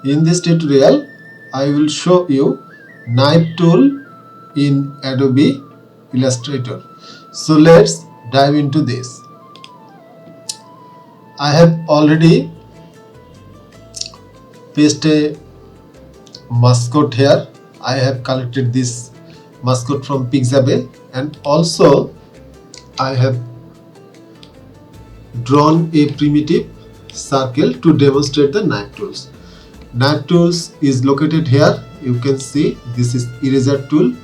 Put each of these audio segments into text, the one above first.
In this tutorial, I will show you knife tool in Adobe Illustrator. So let's dive into this. I have already pasted a mascot here. I have collected this mascot from Pixabay, and also I have drawn a primitive circle to demonstrate the knife tools. Knife tools is located here. You can see this is eraser tool,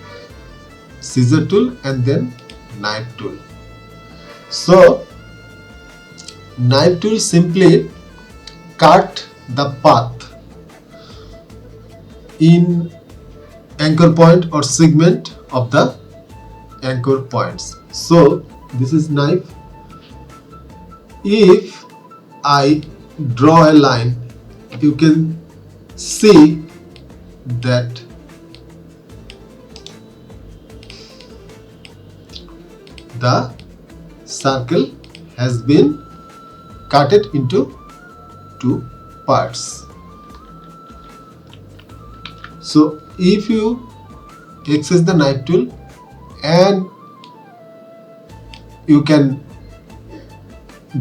scissor tool, and then knife tool. So knife tool simply cut the path in anchor point or segment of the anchor points. So this is knife. If I draw a line, you can see that the circle has been cut into two parts. So if you access the knife tool, and you can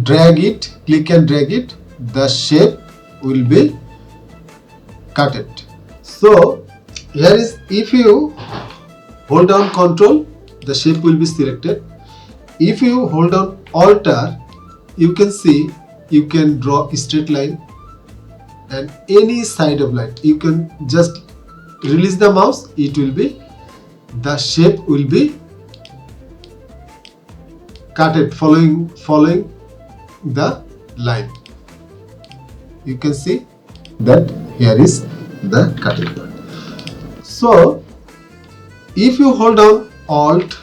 drag it, click and drag it, the shape will be cut. So here is, if you hold down Ctrl, the shape will be selected. If you hold down Alt, you can see you can draw a straight line and any side of line. You can just release the mouse, it will be, the shape will be cut following the line. You can see that here is the cutting part. So if you hold down Alt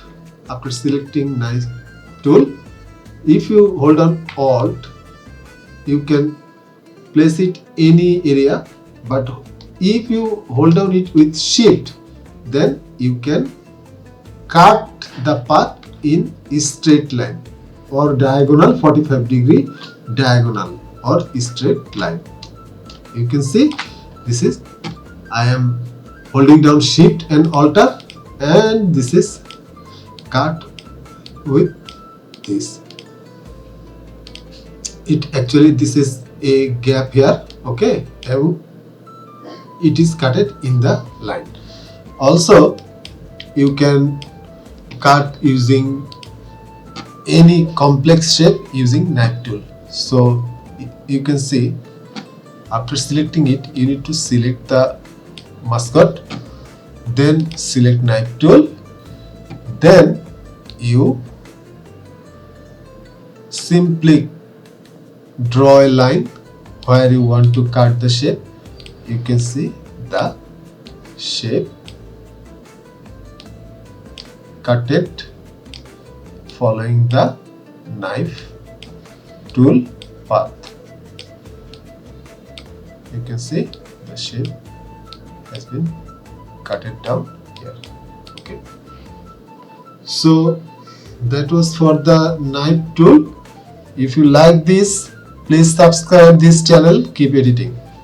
after selecting knife tool, if you hold on Alt, you can place it any area, but if you hold down it with Shift, then you can cut the path in a straight line or diagonal, 45-degree diagonal or straight line. You can see this is, I am holding down Shift and Alt, and this is cut with this. It actually, this is a gap here, okay, and it is cut in the line. Also you can cut using any complex shape using knife tool. So you can see after selecting it, you need to select the mascot, then select knife tool, then you simply draw a line where you want to cut the shape. You can see the shape cut it following the knife tool path. You can see the shape has been cut down here. Okay, so that was for the knife tool. If you like this, please subscribe this channel. Keep editing.